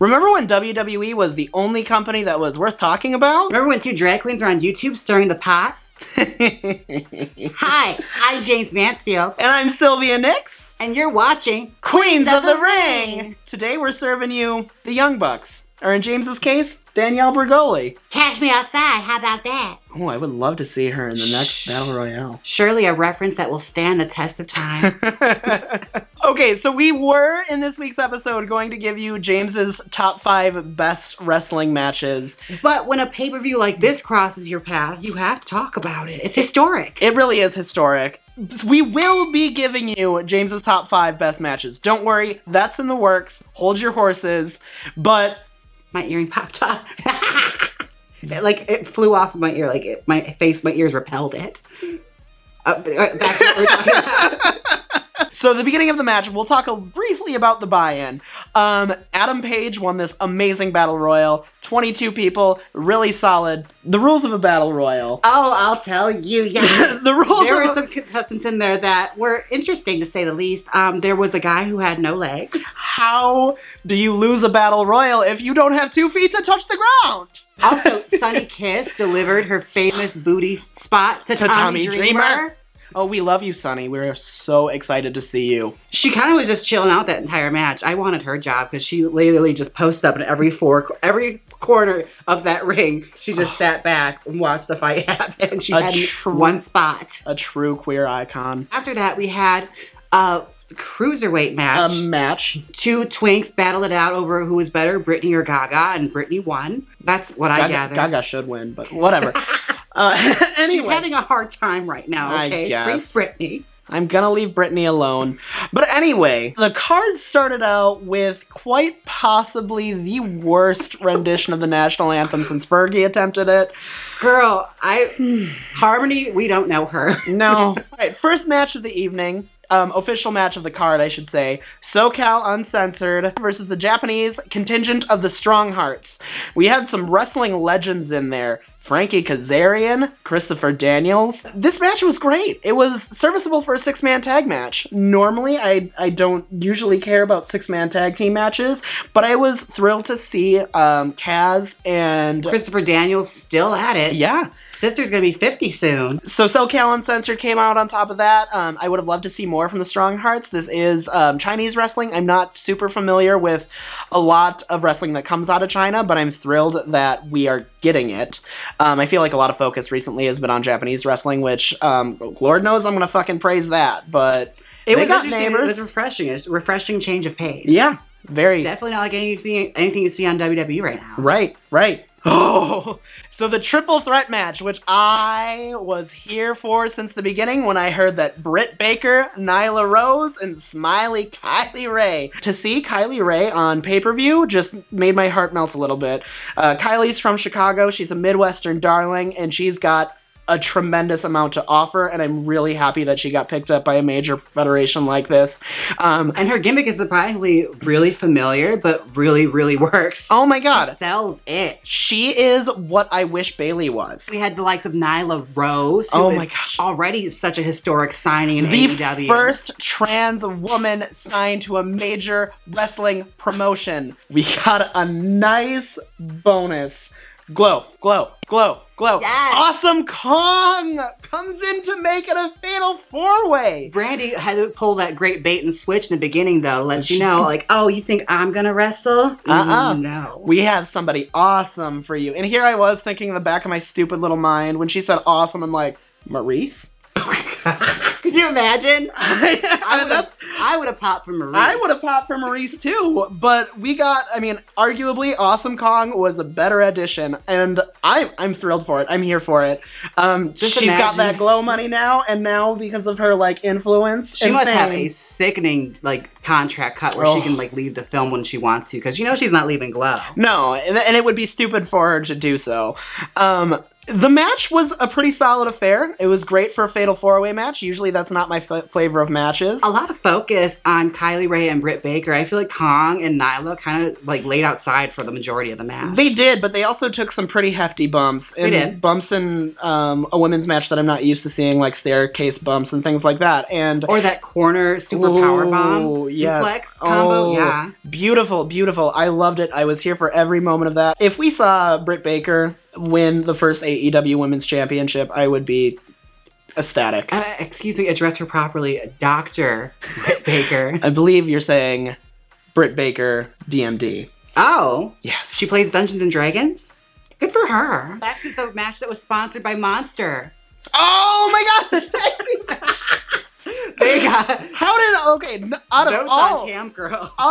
Remember when WWE was the only company that was worth talking about? Remember when 2 drag queens were on YouTube stirring the pot? Hi, I'm Jaymes Mansfield. And I'm Sylvia Nix. And you're watching Queens of the Ring. Today we're serving you the Young Bucks. Or in James's case, Danielle Bregoli. Catch me outside, how about that? Oh, I would love to see her in the next Battle Royale. Surely a reference that will stand the test of time. Okay, so we were, in this week's episode, going to give you James's top 5 best wrestling matches. But when a pay-per-view like this crosses your path, you have to talk about it. It's historic. It really is historic. We will be giving you James's top 5 best matches. Don't worry, that's in the works. Hold your horses. But my earring popped off. It flew off of my ear. My ears repelled it. Back to what we're talking about. So the beginning of the match, we'll talk briefly about the buy-in. Adam Page won this amazing battle royal. 22 people, really solid. The rules of a battle royal. Oh, I'll tell you, yes. The rules. There were some contestants in there that were interesting, to say the least. There was a guy who had no legs. How do you lose a battle royal if you don't have 2 feet to touch the ground? Also, Sunny Kiss delivered her famous booty spot to Tommy Dreamer. Oh, we love you, Sunny. We're so excited to see you. She kind of was just chilling out that entire match. I wanted her job because she literally just posted up in every corner of that ring. She just sat back and watched the fight happen. She had one spot. A true queer icon. After that, we had a cruiserweight match. A match. 2 twinks battled it out over who was better, Brittany or Gaga, and Brittany won. That's what I gathered. Gaga should win, but whatever. Anyway. She's having a hard time right now, okay? I guess. Free Brittany. I'm gonna leave Brittany alone. But anyway, the card started out with quite possibly the worst rendition of the national anthem since Fergie attempted it. Girl, Harmony, we don't know her. No. All right, first match of the evening. Official match of the card, I should say. SoCal Uncensored versus the Japanese contingent of the Strong Hearts. We had some wrestling legends in there. Frankie Kazarian, Christopher Daniels. This match was great. It was serviceable for a 6-man tag match. Normally, I don't usually care about 6-man tag team matches, but I was thrilled to see Kaz and Christopher Daniels still at it. Yeah. Sister's gonna be 50 soon. So SoCal Uncensored came out on top of that. I would have loved to see more from the Strong Hearts. This is Chinese wrestling. I'm not super familiar with a lot of wrestling that comes out of China, but I'm thrilled that we are getting it. I feel like a lot of focus recently has been on Japanese wrestling, which Lord knows I'm gonna fucking praise that. But it was got interesting. neighbors. It was refreshing. It's a refreshing change of pace. Yeah, very. Definitely not like anything you see on WWE right now. Right. Oh, so the triple threat match, which I was here for since the beginning when I heard that Britt Baker, Nyla Rose, and Smiley Kylie Rae. To see Kylie Rae on pay-per-view just made my heart melt a little bit. Kylie's from Chicago. She's a Midwestern darling, and she's got a tremendous amount to offer, and I'm really happy that she got picked up by a major federation like this. And her gimmick is surprisingly really familiar, but really, really works. Oh my god. She sells it. She is what I wish Bayley was. We had the likes of Nyla Rose, who is already such a historic signing in AEW. The first trans woman signed to a major wrestling promotion. We got a nice bonus. Glow. Yes. Awesome Kong comes in to make it a fatal 4-way. Brandy had to pull that great bait and switch in the beginning, though, to let you know, like, oh, you think I'm gonna wrestle? No. We have somebody awesome for you. And here I was thinking in the back of my stupid little mind, when she said awesome, I'm like, Maurice? Could you imagine? I would have popped for Maurice. I would have popped for Maurice too, but we got, arguably Awesome Kong was a better addition, and I'm thrilled for it. I'm here for it. She's got that glow money now, and now because of her influence, she must have a sickening contract cut where she can leave the film when she wants to, because she's not leaving Glow. No, and it would be stupid for her to do so. The match was a pretty solid affair. It was great for a Fatal 4-Way match. Usually that's not my flavor of matches. A lot of focus on Kylie Rae and Britt Baker. I feel like Kong and Nyla kind of like laid outside for the majority of the match. They did, but they also took some pretty hefty bumps. They did. Bumps in a women's match that I'm not used to seeing, like staircase bumps and things like that. Or that corner super powerbomb suplex combo. Yeah. Beautiful, beautiful. I loved it. I was here for every moment of that. If we saw Britt Baker win the first AEW Women's Championship, I would be ecstatic. Excuse me, address her properly. Dr. Britt Baker. I believe you're saying Britt Baker, DMD. Oh. Yes. She plays Dungeons and Dragons? Good for her. Next is the match that was sponsored by Monster. Oh my god, the tag team match. They got out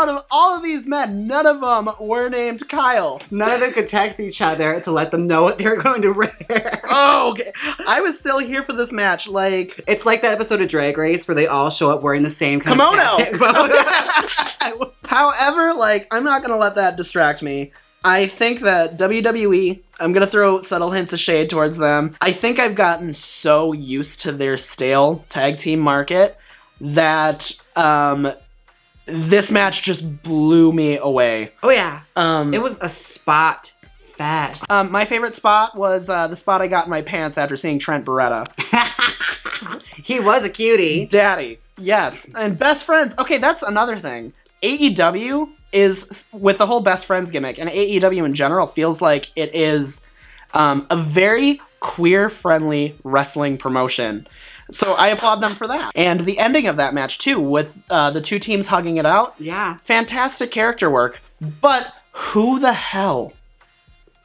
of all of these men, none of them were named Kyle. None of them could text each other to let them know what they were going to wear. Oh, okay. I was still here for this match. Like, it's like that episode of Drag Race where they all show up wearing the same kind kimono. of kimono. However, like, I'm not gonna let that distract me. I think that WWE, I'm going to throw subtle hints of shade towards them. I think I've gotten so used to their stale tag team market that this match just blew me away. Oh, yeah. It was a spot fest. My favorite spot was the spot I got in my pants after seeing Trent Beretta. He was a cutie. Daddy. Yes. And best friends. Okay, that's another thing. AEW is, with the whole best friends gimmick, and AEW in general feels like it is a very queer-friendly wrestling promotion. So I applaud them for that. And the ending of that match, too, with the two teams hugging it out. Yeah. Fantastic character work. But who the hell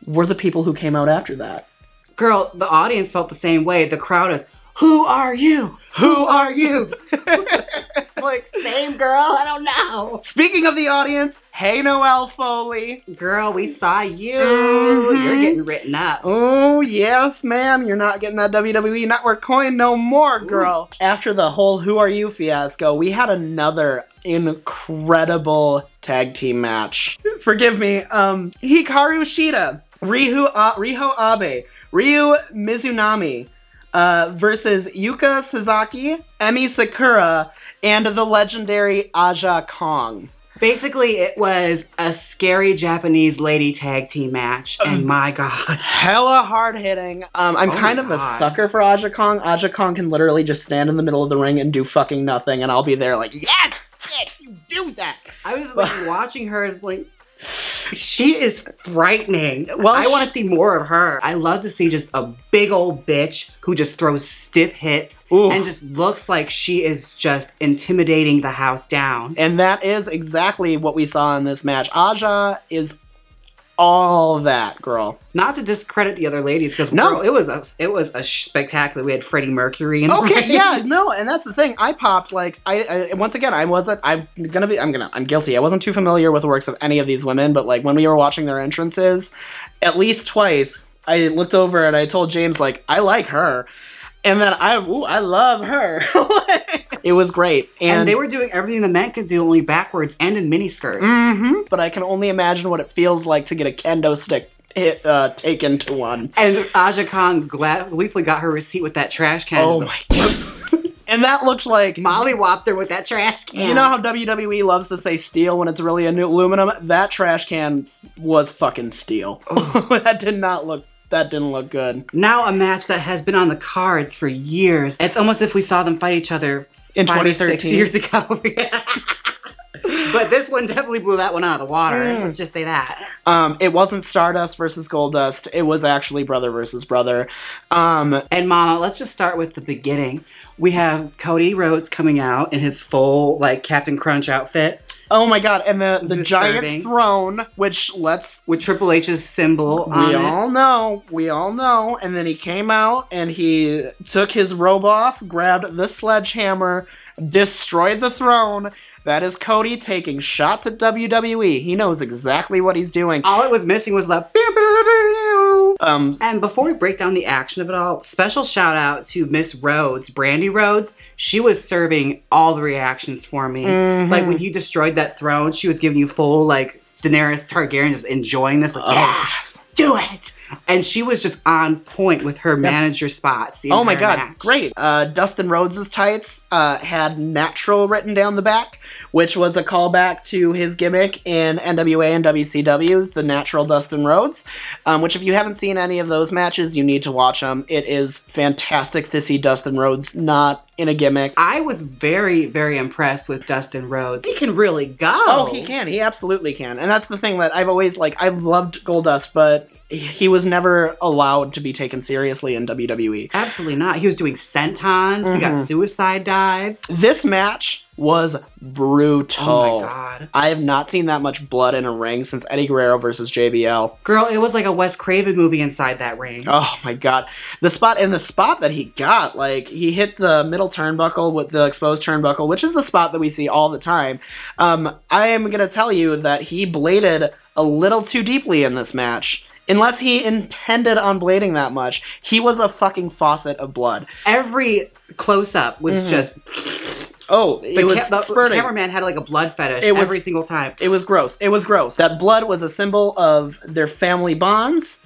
were the people who came out after that? Girl, the audience felt the same way. The crowd is, who are you? Who are you? It's like, same girl, I don't know. Speaking of the audience, hey Noelle Foley. Girl, we saw you. Mm-hmm. You're getting written up. Oh, yes, ma'am. You're not getting that WWE Network coin no more, girl. Ooh. After the whole Who Are You fiasco, we had another incredible tag team match. Forgive me. Hikaru Shida, Riho Abe, Ryu Mizunami, versus Yuka Sasaki, Emi Sakura, and the legendary Aja Kong. Basically, it was a scary Japanese lady tag team match, and my god. Hella hard-hitting. I'm kind of a sucker for Aja Kong. Aja Kong can literally just stand in the middle of the ring and do fucking nothing, and I'll be there like, yes, shit, you do that. I was like watching her as like, she is frightening. Well, I want to see more of her. I love to see just a big old bitch who just throws stiff hits and just looks like she is just intimidating the house down. And that is exactly what we saw in this match. Aja is all that, girl. Not to discredit the other ladies, because no, it was a spectacular. We had Freddie Mercury in the ring. Yeah, no, and that's the thing. I popped like I'm guilty. I wasn't too familiar with the works of any of these women, but like when we were watching their entrances, at least twice, I looked over and I told James like I like her. And then I love her. It was great. And they were doing everything the men could do, only backwards and in miniskirts. Mm-hmm. But I can only imagine what it feels like to get a kendo stick taken to one. And Aja Khan gleefully got her receipt with that trash can. Oh my god. And that looked like... Molly whopped her with that trash can. You know how WWE loves to say steel when it's really aluminum? That trash can was fucking steel. That didn't look good. Now a match that has been on the cards for years. It's almost as if we saw them fight each other in 2013. 6 years ago. But this one definitely blew that one out of the water. Let's just say that. It wasn't Stardust versus Goldust. It was actually brother versus brother. And Mama, let's just start with the beginning. We have Cody Rhodes coming out in his full like Captain Crunch outfit. Oh my god, and the giant throne, with Triple H's symbol on it. We all know. And then he came out and he took his robe off, grabbed the sledgehammer, destroyed the throne. That is Cody taking shots at WWE. He knows exactly what he's doing. All it was missing was the and before we break down the action of it all, special shout out to Miss Rhodes, Brandy Rhodes. She was serving all the reactions for me. Mm-hmm. Like when he destroyed that throne, she was giving you full like Daenerys Targaryen just enjoying this. Like, yes, do it. And she was just on point with her manager spots. The Oh my entire god, match. great. Dustin Rhodes' tights had natural written down the back, which was a callback to his gimmick in NWA and WCW, the natural Dustin Rhodes, which if you haven't seen any of those matches, you need to watch them. It is fantastic to see Dustin Rhodes not in a gimmick. I was very, very impressed with Dustin Rhodes. He can really go. Oh, he can. He absolutely can. And that's the thing that I've always, I've loved Goldust, but he was never allowed to be taken seriously in WWE. Absolutely not. He was doing sentons. We got suicide dives. This match was brutal. Oh my god. I have not seen that much blood in a ring since Eddie Guerrero versus JBL. Girl, it was like a Wes Craven movie inside that ring. Oh my god. The spot that he got, he hit the middle turnbuckle with the exposed turnbuckle, which is the spot that we see all the time. I am going to tell you that he bladed a little too deeply in this match. Unless he intended on blading that much, he was a fucking faucet of blood. Every close-up was just... Oh, it was spurting. The cameraman had a blood fetish every single time. It was gross. It was gross. That blood was a symbol of their family bonds,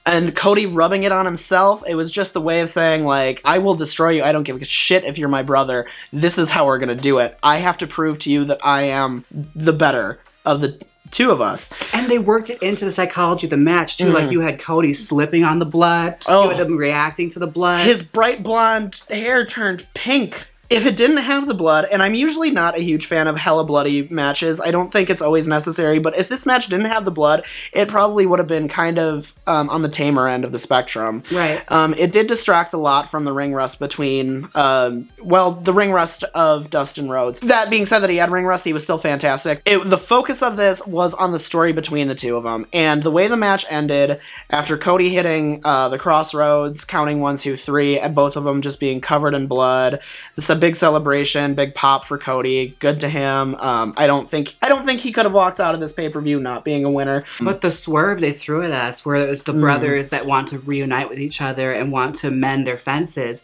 and Cody rubbing it on himself, it was just the way of saying, I will destroy you. I don't give a shit if you're my brother. This is how we're going to do it. I have to prove to you that I am the better of the two of us. And they worked it into the psychology of the match, too. You had Cody slipping on the blood. You had them reacting to the blood. His bright blonde hair turned pink. If it didn't have the blood, and I'm usually not a huge fan of hella bloody matches, I don't think it's always necessary, but if this match didn't have the blood, it probably would have been kind of on the tamer end of the spectrum. Right. It did distract a lot from the ring rust between, the ring rust of Dustin Rhodes. That being said that he had ring rust, he was still fantastic. The focus of this was on the story between the two of them, and the way the match ended, after Cody hitting the crossroads, counting 1, 2, 3, and both of them just being covered in blood, it's a big celebration, big pop for Cody. Good to him. I don't think he could have walked out of this pay-per-view not being a winner. But the swerve they threw at us, where it was the brothers that want to reunite with each other and want to mend their fences.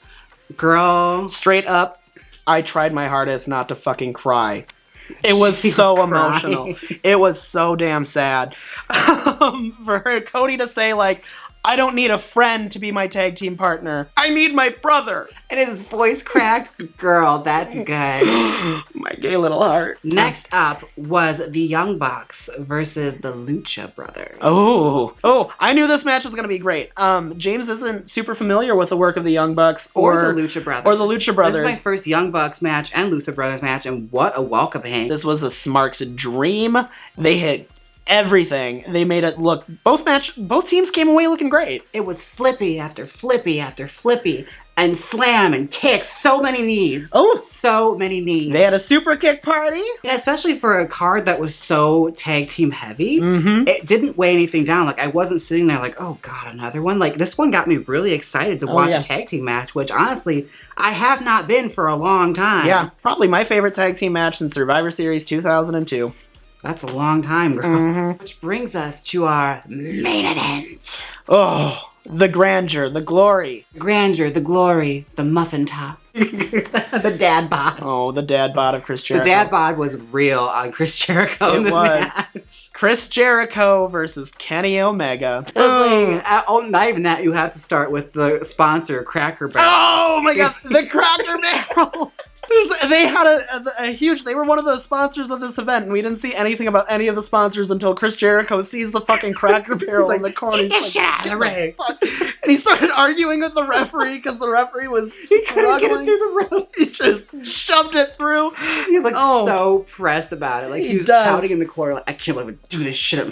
Girl. Straight up, I tried my hardest not to fucking cry. It was so emotional. It was so damn sad. For Cody to say, I don't need a friend to be my tag team partner. I need my brother. And his voice cracked. Girl, that's good. My gay little heart. Next up was the Young Bucks versus the Lucha Brothers. Oh, I knew this match was going to be great. Jaymes isn't super familiar with the work of the Young Bucks or the Lucha Brothers. This is my first Young Bucks match and Lucha Brothers match, and what a welcoming. This was a Smarks dream. They hit everything. They made it look, both teams came away looking great. It was flippy after flippy after flippy, and slam and kicks, so many knees. Oh, so many knees. They had a super kick party. And especially for a card that was so tag team heavy, it didn't weigh anything down. I wasn't sitting there oh god, another one. This one got me really excited to watch a tag team match, which honestly, I have not been for a long time. Yeah, probably my favorite tag team match since Survivor Series 2002. That's a long time, girl. Which brings us to our main event. Oh, the grandeur, the glory. Grandeur, the glory, the muffin top. The dad bod. Oh, the dad bod of Chris Jericho. The dad bod was real on Chris Jericho in this match. Chris Jericho versus Kenny Omega. Not even that, you have to start with the sponsor, Cracker Barrel. Oh my god, the Cracker Barrel. They had a huge, they were one of the sponsors of this event, and we didn't see anything about any of the sponsors until Chris Jericho sees the fucking Cracker Barrel in the corner. Get this shit out of the ring. And he started arguing with the referee because the referee was couldn't get it through the rope. He just shoved it through. He looked so pressed about it. He was pouting in the corner I can't believe I do this shit.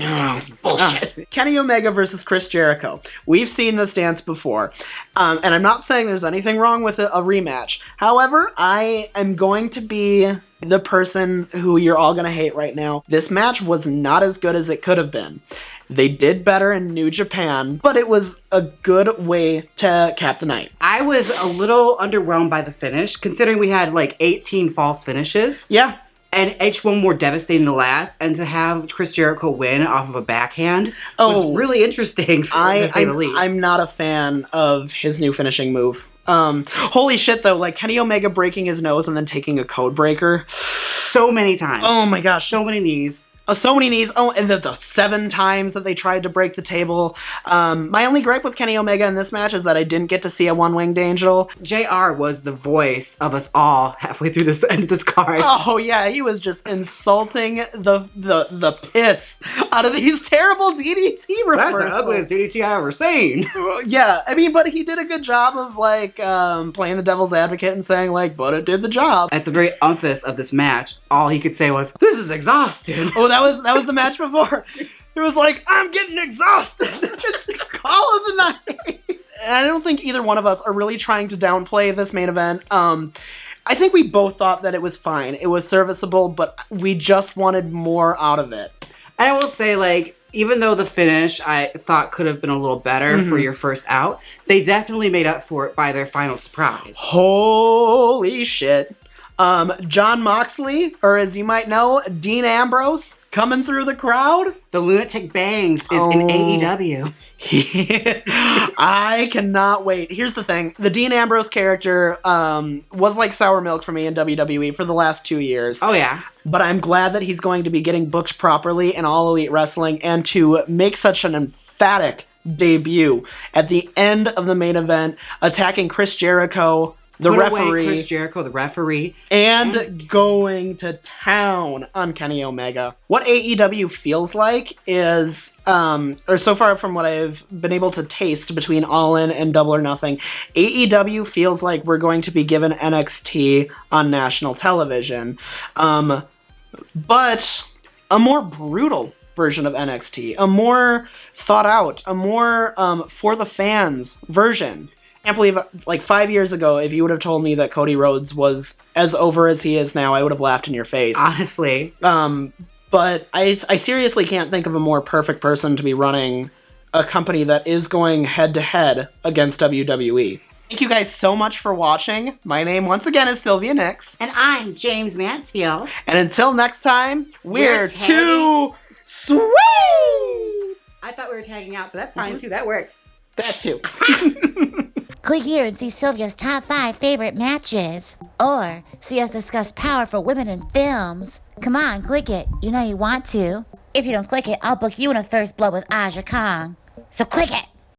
Bullshit. Kenny Omega versus Chris Jericho. We've seen this dance before. And I'm not saying there's anything wrong with a rematch. However, I am going to be the person who you're all going to hate right now. This match was not as good as it could have been. They did better in New Japan, but it was a good way to cap the night. I was a little underwhelmed by the finish, considering we had 18 false finishes. Yeah. And each one more devastating to last, and to have Chris Jericho win off of a backhand was really interesting, to say the least. I'm not a fan of his new finishing move. Holy shit, though, Kenny Omega breaking his nose and then taking a code breaker. So many times. Oh my gosh. So many knees. So many knees. Oh, and the 7 times that they tried to break the table. My only gripe with Kenny Omega in this match is that I didn't get to see a one-winged angel. JR was the voice of us all halfway through this end of this card. Oh yeah, he was just insulting the piss out of these terrible DDT reversals. That's the ugliest DDT I've ever seen. Yeah, I mean, but he did a good job of like playing the devil's advocate and saying like, but it did the job. At the very umph of this match, all he could say was, "This is exhausting." Oh, that was the match before. It was like, I'm getting exhausted. Call of the night. And I don't think either one of us are really trying to downplay this main event. I think we both thought that it was fine. It was serviceable, but we just wanted more out of it. And I will say, like, even though the finish I thought could have been a little better for your first out, they definitely made up for it by their final surprise. Holy shit. Jon Moxley, or as you might know, Dean Ambrose, coming through the crowd. The Lunatic Bangs is in AEW. I cannot wait. Here's the thing. The Dean Ambrose character was like sour milk for me in WWE for the last 2 years. Oh, yeah. But I'm glad that he's going to be getting booked properly in All Elite Wrestling and to make such an emphatic debut at the end of the main event, attacking Chris Jericho, the referee. Chris Jericho, the referee. And going to town on Kenny Omega. What AEW feels like is, or so far from what I've been able to taste between All In and Double or Nothing, AEW feels like we're going to be given NXT on national television. But a more brutal version of NXT, a more thought out, a more for the fans version. I can't believe, like 5 years ago, if you would have told me that Cody Rhodes was as over as he is now, I would have laughed in your face. Honestly. But I seriously can't think of a more perfect person to be running a company that is going head-to-head against WWE. Thank you guys so much for watching. My name, once again, is Sylvia Nix. And I'm Jaymes Mansfield. And until next time, we're too sweet! I thought we were tagging out, but that's fine, too. That works. That too. Click here and see Sylvia's top 5 favorite matches. Or see us discuss power for women in films. Come on, click it. You know you want to. If you don't click it, I'll book you in a first blood with Aja Kong. So click it!